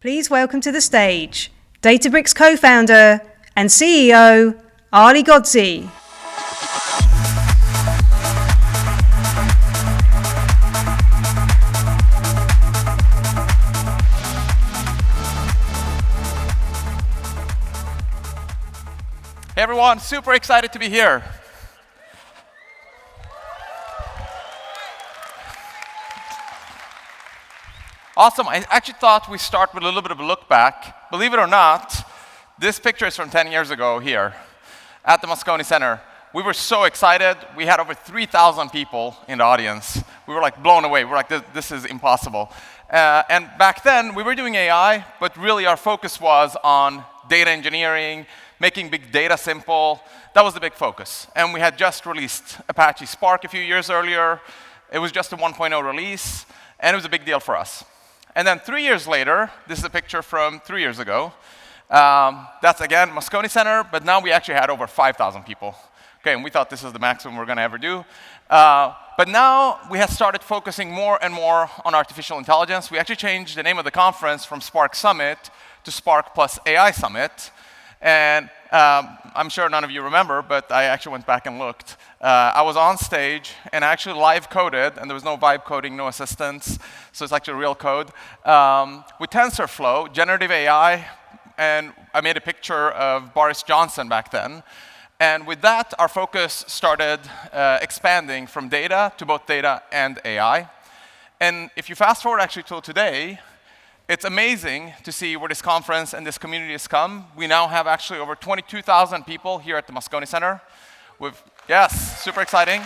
Please welcome to the stage Databricks co-founder and CEO, Ghodsi. Hey everyone, super excited to be here. Awesome, I actually thought we'd start with a little bit of a look back. Believe it or not, this picture is from 10 years ago here at the Moscone Center. We were so excited, we had over 3,000 people in the audience. We were like blown away, we were like, this is impossible. And back then, we were doing AI, but really our focus was on data engineering, making big data simple. That was the big focus. And we had just released Apache Spark a few years earlier. It was just a 1.0 release, and it was a big deal for us. And then 3 years later, this is a picture from 3 years ago. That's again Moscone Center, but now we actually had over 5,000 people. Okay, and we thought this is the maximum we're going to ever do. But now we have started focusing more and more on artificial intelligence. We actually changed the name of the conference from Spark Summit to Spark Plus AI Summit. And I'm sure none of you remember, but I actually went back and looked. I was on stage and I actually live coded, and there was no vibe coding, no assistance, so it's actually real code, with TensorFlow, generative AI, and I made a picture of Boris Johnson back then. And with that, our focus started expanding from data to both data and AI. And if you fast forward actually till today, it's amazing to see where this conference and this community has come. We now have actually over 22,000 people here at the Moscone Center. Yes, super exciting.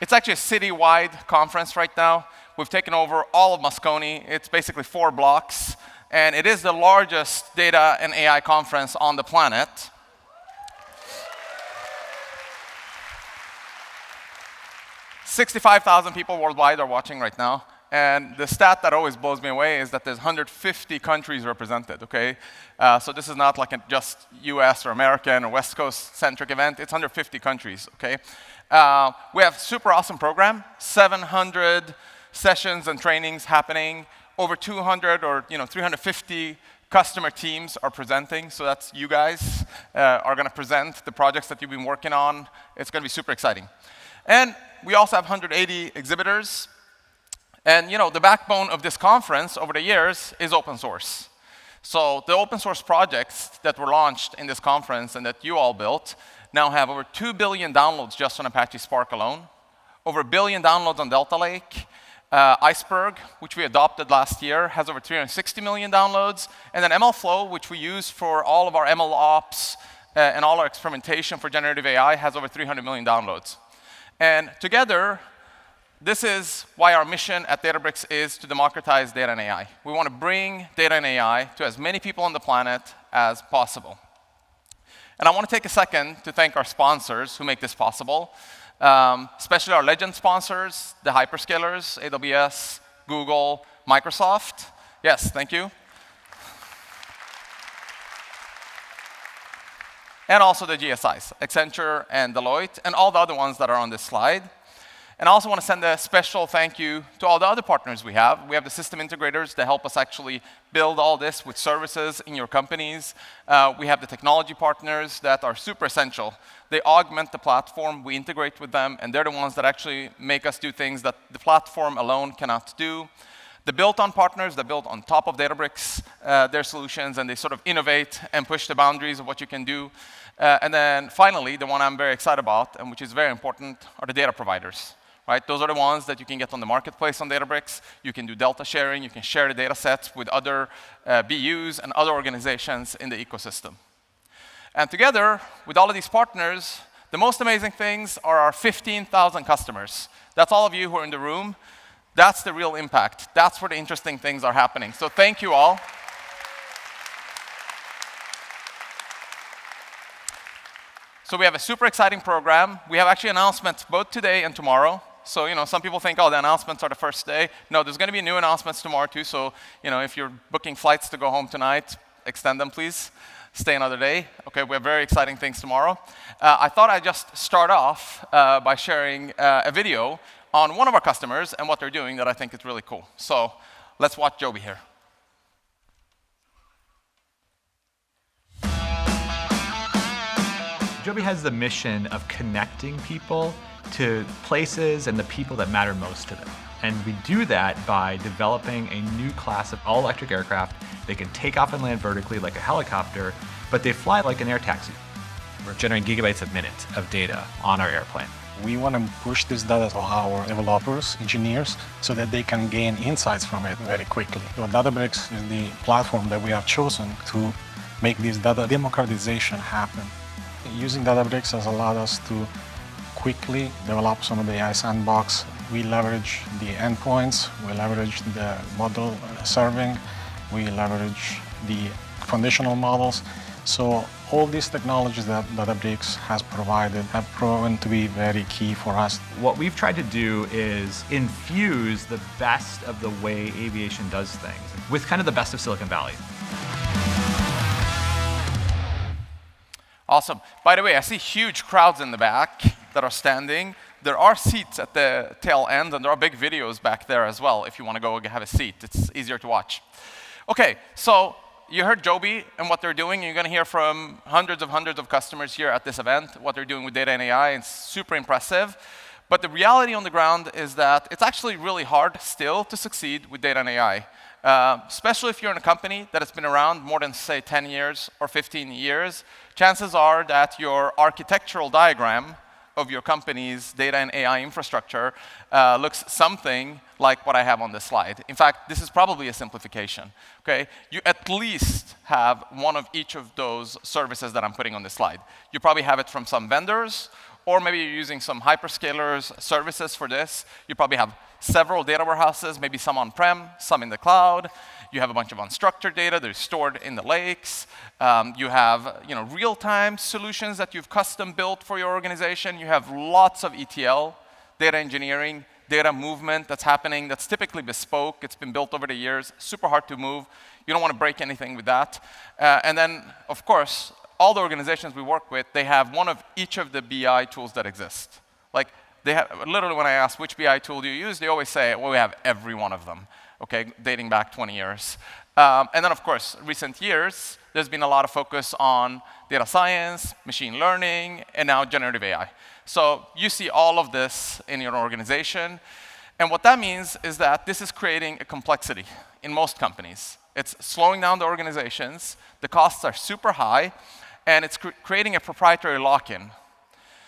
It's actually a city-wide conference right now. We've taken over all of Moscone. It's basically 4 blocks. And it is the largest data and AI conference on the planet. $65,000 people worldwide are watching right now. And the stat that always blows me away is that there's 150 countries represented, okay? So this is not like a just US or American or West Coast-centric event. It's 150 countries, okay? We have a super awesome program, 700 sessions and trainings happening. Over 200 or 350 customer teams are presenting. So that's you guys are going to present the projects that you've been working on. It's going to be super exciting. And we also have 180 exhibitors. And the backbone of this conference over the years is open source. So the open source projects that were launched in this conference and that you all built now have over 2 billion downloads just on Apache Spark alone, over 1 billion downloads on Delta Lake. Iceberg, which we adopted last year, has over 360 million downloads. And then MLflow, which we use for all of our ML ops and all our experimentation for generative AI, has over 300 million downloads. And together, this is why our mission at Databricks is to democratize data and AI. We want to bring data and AI to as many people on the planet as possible. And I want to take a second to thank our sponsors who make this possible. Especially our legend sponsors, the hyperscalers, AWS, Google, Microsoft. Yes, thank you. And also the GSIs, Accenture and Deloitte, and all the other ones that are on this slide. And I also want to send a special thank you to all the other partners we have. We have the system integrators that help us actually build all this with services in your companies. We have the technology partners that are super essential. They augment the platform, we integrate with them, and they're the ones that actually make us do things that the platform alone cannot do. The built-on partners that build on top of Databricks, their solutions, and they sort of innovate and push the boundaries of what you can do. And then finally, the one I'm very excited about, and which is very important, are the data providers. Right? Those are the ones that you can get on the marketplace on Databricks. You can do delta sharing. You can share the data sets with other BUs and other organizations in the ecosystem. And together, with all of these partners, the most amazing things are our 15,000 customers. That's all of you who are in the room. That's the real impact. That's where the interesting things are happening. So thank you all. So we have a super exciting program. We have actually announcements both today and tomorrow. So, some people think, oh, the announcements are the first day. No, there's going to be new announcements tomorrow, too. So, if you're booking flights to go home tonight, extend them, please. Stay another day. Okay, we have very exciting things tomorrow. I thought I'd just start off by sharing a video on one of our customers and what they're doing that I think is really cool. So let's watch Joby here. Joby has the mission of connecting people to places and the people that matter most to them. And we do that by developing a new class of all-electric aircraft. They can take off and land vertically like a helicopter, but they fly like an air taxi. We're generating gigabytes a minute of data on our airplane. We want to push this data to our developers, engineers, so that they can gain insights from it very quickly. So Databricks is the platform that we have chosen to make this data democratization happen. Using Databricks has allowed us to quickly develop some of the AI sandbox. We leverage the endpoints, we leverage the model serving, we leverage the foundational models. So all these technologies that Databricks has provided have proven to be very key for us. What we've tried to do is infuse the best of the way aviation does things with kind of the best of Silicon Valley. Awesome. By the way, I see huge crowds in the back that are standing. There are seats at the tail end, and there are big videos back there as well if you want to go have a seat. It's easier to watch. OK, so you heard Joby and what they're doing. You're going to hear from hundreds of customers here at this event, what they're doing with data and AI. It's super impressive. But the reality on the ground is that it's actually really hard still to succeed with data and AI. Especially if you're in a company that has been around more than, say, 10 years or 15 years, chances are that your architectural diagram of your company's data and AI infrastructure looks something like what I have on this slide. In fact, this is probably a simplification. Okay? You at least have one of each of those services that I'm putting on this slide. You probably have it from some vendors, or maybe you're using some hyperscalers services for this. You probably have several data warehouses, maybe some on-prem, some in the cloud. You have a bunch of unstructured data that is stored in the lakes. You have real-time solutions that you've custom built for your organization. You have lots of ETL, data engineering, data movement that's happening that's typically bespoke. It's been built over the years, super hard to move. You don't want to break anything with that. And then, of course, all the organizations we work with, they have one of each of the BI tools that exist. Like, they have, literally when I ask which BI tool do you use, they always say, well, we have every one of them, okay, dating back 20 years. And then, of course, recent years, there's been a lot of focus on data science, machine learning, and now generative AI. So you see all of this in your organization. And what that means is that this is creating a complexity in most companies. It's slowing down the organizations. The costs are super high. And it's creating a proprietary lock-in.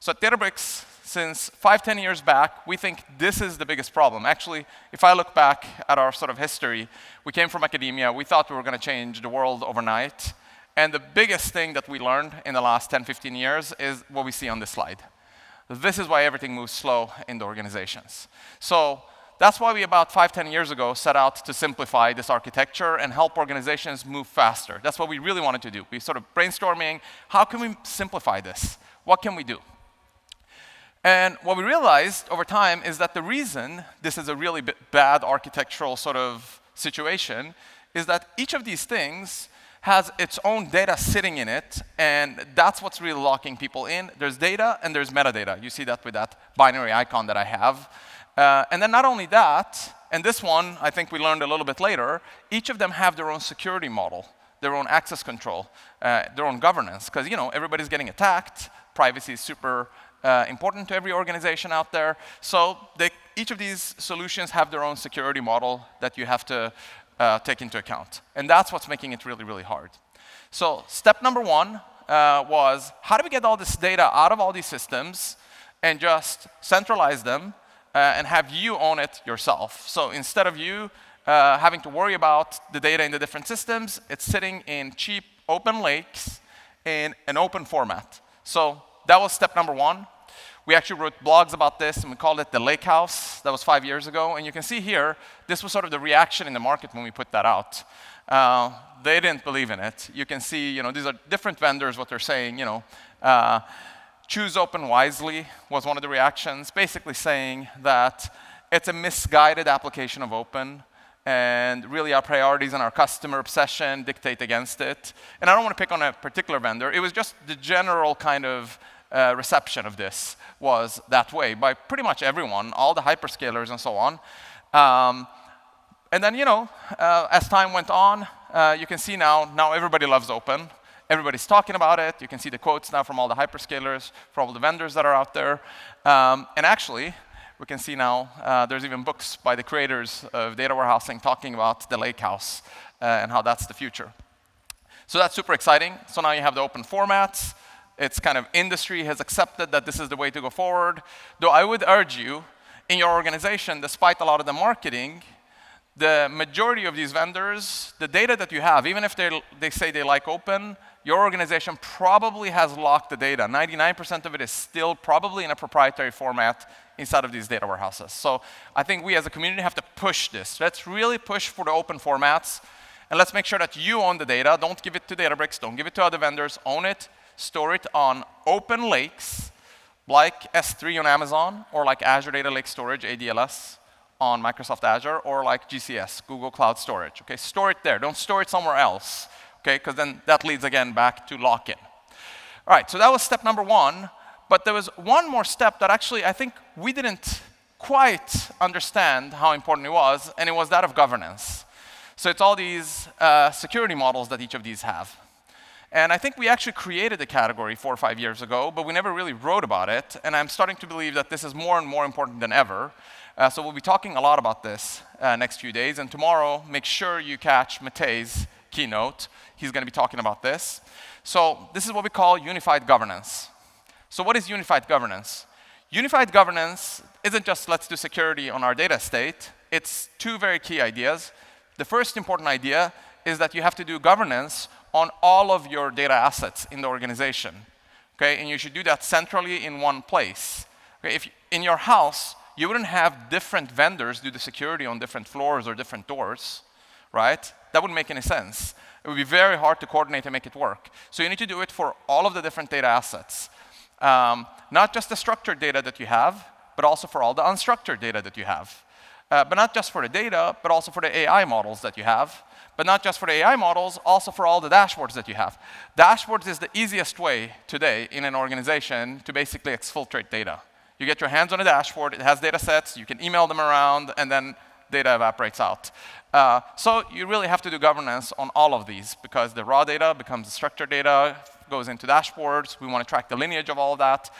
So at Databricks, since 5-10 years back, we think this is the biggest problem. Actually, if I look back at our sort of history, we came from academia. We thought we were going to change the world overnight. And the biggest thing that we learned in the last 10-15 years is what we see on this slide. This is why everything moves slow in the organizations. So that's why we, about 5-10 years ago, set out to simplify this architecture and help organizations move faster. That's what we really wanted to do. We sort of brainstorming, how can we simplify this? What can we do? And what we realized over time is that the reason this is a really bad architectural sort of situation is that each of these things has its own data sitting in it, and that's what's really locking people in. There's data and there's metadata. You see that with that binary icon that I have. And then not only that, and this one, I think we learned a little bit later, each of them have their own security model, their own access control, their own governance, because everybody's getting attacked. Privacy is super important to every organization out there. So each of these solutions have their own security model that you have to take into account. And that's what's making it really, really hard. So step number one was, how do we get all this data out of all these systems and just centralize them and have you own it yourself? So instead of you having to worry about the data in the different systems, it's sitting in cheap open lakes in an open format. So that was step number one. We actually wrote blogs about this, and we called it the Lake House. That was 5 years ago. And you can see here, this was sort of the reaction in the market when we put that out. They didn't believe in it. You can see, these are different vendors, what they're saying, choose open wisely was one of the reactions, basically saying that it's a misguided application of open, and really our priorities and our customer obsession dictate against it. And I don't want to pick on a particular vendor. It was just the general kind of reception of this was that way by pretty much everyone, all the hyperscalers and so on. And then, as time went on, you can see now everybody loves open. Everybody's talking about it. You can see the quotes now from all the hyperscalers, from all the vendors that are out there. And actually, we can see now there's even books by the creators of data warehousing talking about the lake house and how that's the future. So that's super exciting. So now you have the open formats. It's kind of industry has accepted that this is the way to go forward. Though I would urge you, in your organization, despite a lot of the marketing, the majority of these vendors, the data that you have, even if they say they like open, your organization probably has locked the data. 99% of it is still probably in a proprietary format inside of these data warehouses. So I think we as a community have to push this. Let's really push for the open formats, and let's make sure that you own the data. Don't give it to Databricks, don't give it to other vendors. Own it, store it on open lakes, like S3 on Amazon, or like Azure Data Lake Storage, ADLS, on Microsoft Azure, or like GCS, Google Cloud Storage. Okay, store it there. Don't store it somewhere else. Okay, because then that leads again back to lock-in. All right, so that was step number one. But there was one more step that actually I think we didn't quite understand how important it was, and it was that of governance. So it's all these security models that each of these have. And I think we actually created a category 4 or 5 years ago, but we never really wrote about it. And I'm starting to believe that this is more and more important than ever. So we'll be talking a lot about this next few days. And tomorrow, make sure you catch Matej's keynote. He's going to be talking about this. So this is what we call unified governance. So what is unified governance? Unified governance isn't just let's do security on our data estate. It's two very key ideas. The first important idea is that you have to do governance on all of your data assets in the organization. Okay? And you should do that centrally in one place. Okay? If in your house, you wouldn't have different vendors do the security on different floors or different doors, right? That wouldn't make any sense. It would be very hard to coordinate and make it work. So you need to do it for all of the different data assets. Not just the structured data that you have, but also for all the unstructured data that you have. But not just for the data, but also for the AI models that you have. But not just for the AI models, also for all the dashboards that you have. Dashboards is the easiest way today in an organization to basically exfiltrate data. You get your hands on a dashboard, it has data sets, you can email them around, and then data evaporates out. So you really have to do governance on all of these, because the raw data becomes the structured data, goes into dashboards. We want to track the lineage of all of that.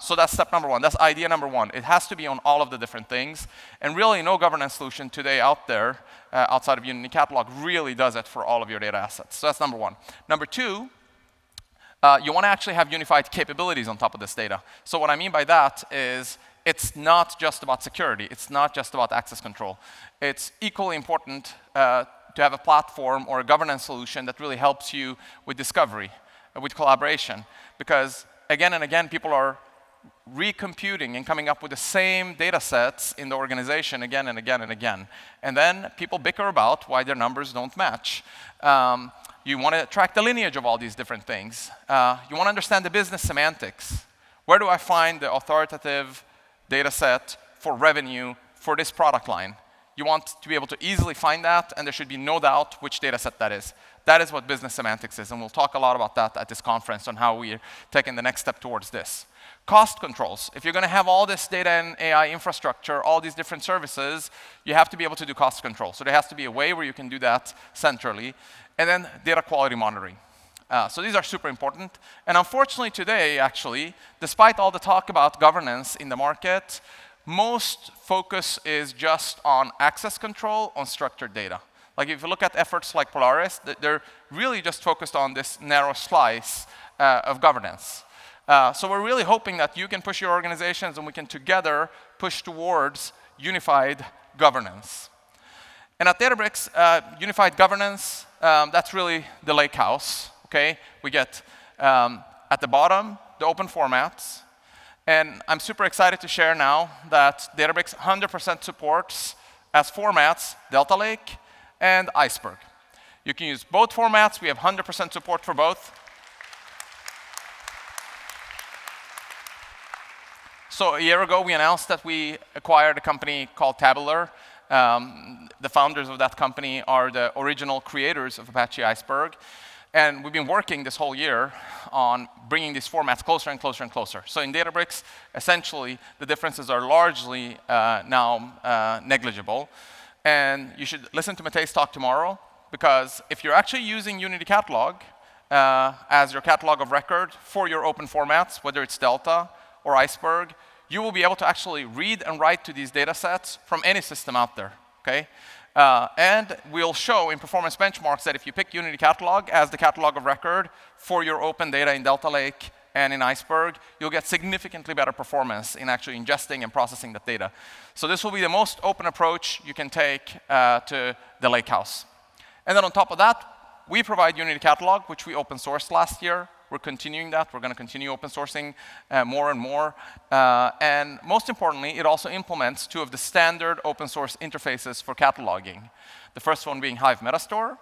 So that's step number one. That's idea number one. It has to be on all of the different things. And really, no governance solution today out there, outside of Unity Catalog, really does it for all of your data assets. So that's number one. Number two, you want to actually have unified capabilities on top of this data. So what I mean by that is it's not just about security. It's not just about access control. It's equally important to have a platform or a governance solution that really helps you with discovery, with collaboration. Because again and again, people are recomputing and coming up with the same data sets in the organization again and again and again. And then people bicker about why their numbers don't match. You want to track the lineage of all these different things. You want to understand the business semantics. Where do I find the authoritative data set for revenue for this product line? You want to be able to easily find that, and there should be no doubt which data set that is. That is what business semantics is, and we'll talk a lot about that at this conference on how we're taking the next step towards this. Cost controls. If you're going to have all this data and AI infrastructure, all these different services, you have to be able to do cost control. So there has to be a way where you can do that centrally. And then data quality monitoring. So these are super important. And unfortunately today, actually, despite all the talk about governance in the market, most focus is just on access control on structured data. Like if you look at efforts like Polaris, they're really just focused on this narrow slice of governance. So we're really hoping that you can push your organizations and we can together push towards unified governance. And at Databricks, unified governance, that's really the lake house, okay? We get, at the bottom, the open formats. And I'm super excited to share now that Databricks 100% supports, as formats, Delta Lake and Iceberg. You can use both formats. We have 100% support for both. So a year ago, we announced that we acquired a company called Tabular. The founders of that company are the original creators of Apache Iceberg. And we've been working this whole year on bringing these formats closer and closer and closer. So in Databricks, essentially, the differences are largely now negligible. And you should listen to Matej's talk tomorrow, because if you're actually using Unity Catalog as your catalog of record for your open formats, whether it's Delta or Iceberg, you will be able to actually read and write to these data sets from any system out there, okay? And we'll show in performance benchmarks that if you pick Unity Catalog as the catalog of record for your open data in Delta Lake and in Iceberg, you'll get significantly better performance in actually ingesting and processing that data. So this will be the most open approach you can take to the Lakehouse. And then on top of that, we provide Unity Catalog, which we open sourced last year. We're continuing that. We're going to continue open sourcing more and more. And most importantly, it also implements 2 of the standard open source interfaces for cataloging. The first one being Hive Metastore,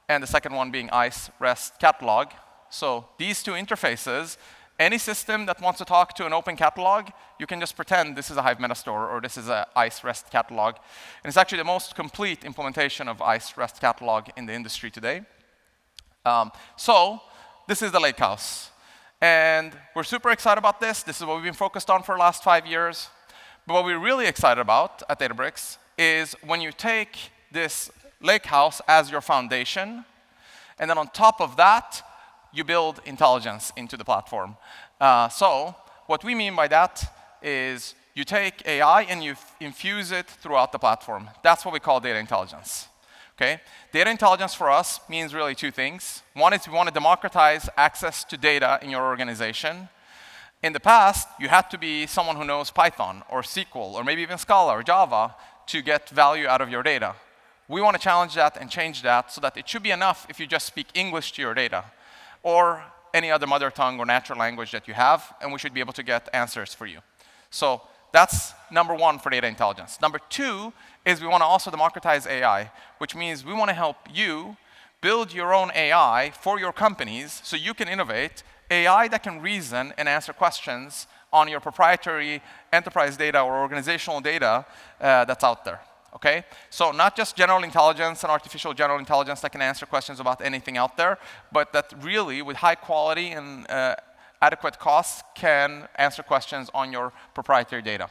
and the second one being ICE REST Catalog. So these 2 interfaces, any system that wants to talk to an open catalog, you can just pretend this is a Hive Metastore or this is a ICE REST Catalog. And it's actually the most complete implementation of ICE REST Catalog in the industry today. So this is the Lakehouse. And we're super excited about this. This is what we've been focused on for the last 5 years. But what we're really excited about at Databricks is when you take this Lakehouse as your foundation, and then on top of that, you build intelligence into the platform. So what we mean by that is you take AI and you infuse it throughout the platform. That's what we call data intelligence. Okay? Data intelligence for us means really 2 things. One is we want to democratize access to data in your organization. In the past, you had to be someone who knows Python or SQL or maybe even Scala or Java to get value out of your data. We want to challenge that and change that so that it should be enough if you just speak English to your data or any other mother tongue or natural language that you have, and we should be able to get answers for you. So that's number 1 for data intelligence. Number 2 is we want to also democratize AI, which means we want to help you build your own AI for your companies so you can innovate AI that can reason and answer questions on your proprietary enterprise data or organizational data that's out there. Okay? So not just general intelligence and artificial general intelligence that can answer questions about anything out there, but that really, with high quality and adequate costs, can answer questions on your proprietary data.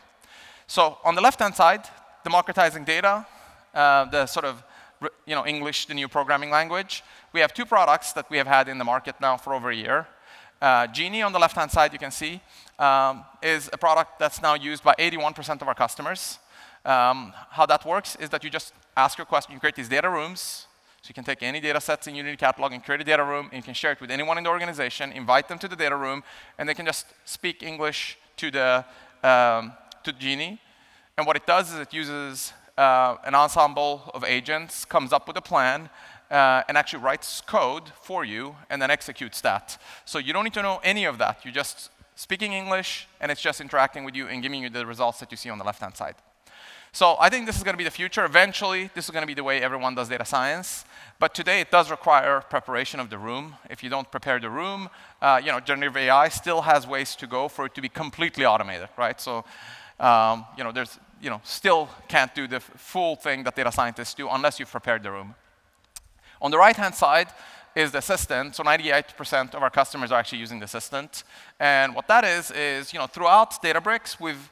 So on the left-hand side, democratizing data, the sort of English, the new programming language. We have 2 products that we have had in the market now for over a year. Genie, on the left-hand side, you can see, is a product that's now used by 81% of our customers. How that works is that you just ask your question, you create these data rooms, so you can take any data sets in Unity Catalog and create a data room, and you can share it with anyone in the organization, invite them to the data room, and they can just speak English to Genie. And what it does is it uses an ensemble of agents, comes up with a plan, and actually writes code for you, and then executes that. So you don't need to know any of that. You're just speaking English, and it's just interacting with you and giving you the results that you see on the left-hand side. So I think this is going to be the future. Eventually, this is going to be the way everyone does data science. But today, it does require preparation of the room. If you don't prepare the room, generative AI still has ways to go for it to be completely automated, right? So, there's, still can't do the full thing that data scientists do unless you've prepared the room. On the right-hand side is the assistant. So 98% of our customers are actually using the assistant. And what that is, throughout Databricks, we've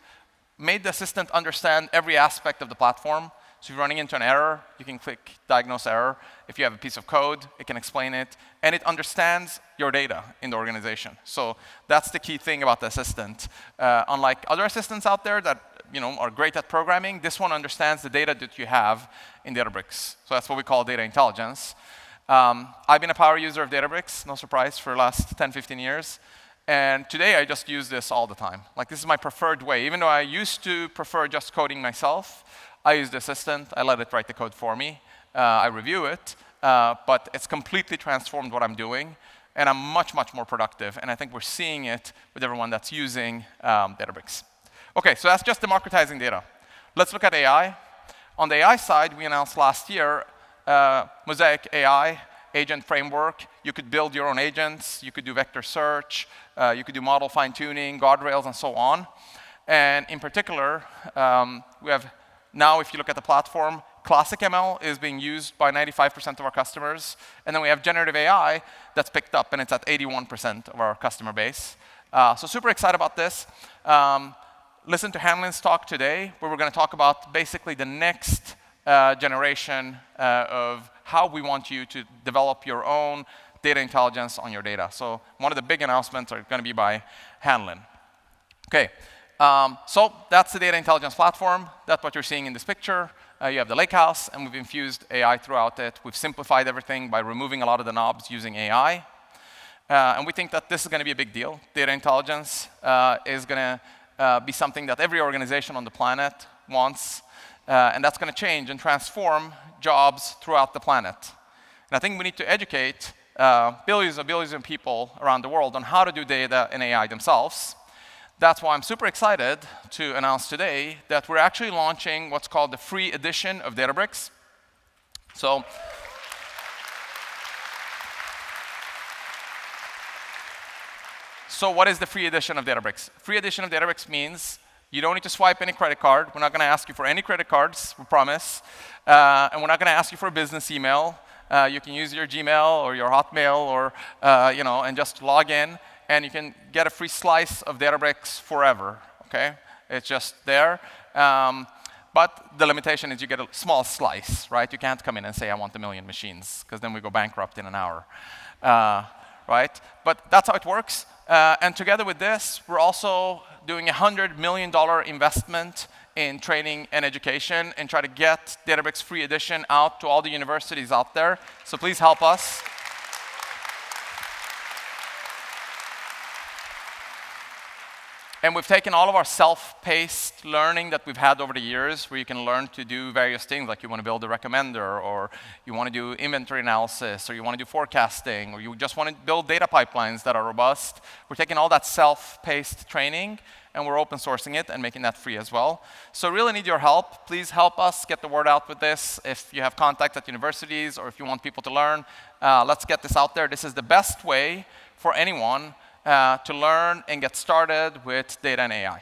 made the assistant understand every aspect of the platform. So if you're running into an error, you can click Diagnose Error. If you have a piece of code, it can explain it. And it understands your data in the organization. So that's the key thing about the assistant. Unlike other assistants out there that are great at programming, this one understands the data that you have in Databricks. So that's what we call data intelligence. I've been a power user of Databricks, no surprise, for the last 10, 15 years. And today, I just use this all the time. Like, this is my preferred way. Even though I used to prefer just coding myself, I use the assistant. I let it write the code for me. I review it. But it's completely transformed what I'm doing. And I'm much, much more productive. And I think we're seeing it with everyone that's using Databricks. OK, so that's just democratizing data. Let's look at AI. On the AI side, we announced last year Mosaic AI agent framework. You could build your own agents. You could do vector search. You could do model fine-tuning, guardrails, and so on. And in particular, we have now, if you look at the platform, classic ML is being used by 95% of our customers. And then we have generative AI that's picked up, and it's at 81% of our customer base. So super excited about this. Listen to Hanlin's talk today, where we're going to talk about basically the next generation of how we want you to develop your own data intelligence on your data. So one of the big announcements are going to be by Hanlin. Okay, so that's the data intelligence platform. That's what you're seeing in this picture. You have the lakehouse, and we've infused AI throughout it. We've simplified everything by removing a lot of the knobs using AI. And we think that this is going to be a big deal. Data intelligence is going to be something that every organization on the planet wants. And that's going to change and transform jobs throughout the planet. And I think we need to educate billions of people around the world on how to do data and AI themselves. That's why I'm super excited to announce today that we're actually launching what's called the free edition of Databricks. So what is the free edition of Databricks? Free edition of Databricks means you don't need to swipe any credit card. We're not going to ask you for any credit cards, we promise. And we're not going to ask you for a business email. You can use your Gmail or your Hotmail or, and just log in. And you can get a free slice of Databricks forever, okay? It's just there. But the limitation is you get a small slice, right? You can't come in and say, I want 1 million machines, because then we go bankrupt in an hour, right? But that's how it works. And together with this, we're also doing a $100 million investment in training and education and try to get Databricks Free Edition out to all the universities out there. So please help us. And we've taken all of our self-paced learning that we've had over the years, where you can learn to do various things, like you want to build a recommender, or you want to do inventory analysis, or you want to do forecasting, or you just want to build data pipelines that are robust. We're taking all that self-paced training, and we're open sourcing it and making that free as well. So really need your help. Please help us get the word out with this. If you have contacts at universities, or if you want people to learn, let's get this out there. This is the best way for anyone to learn and get started with data and AI.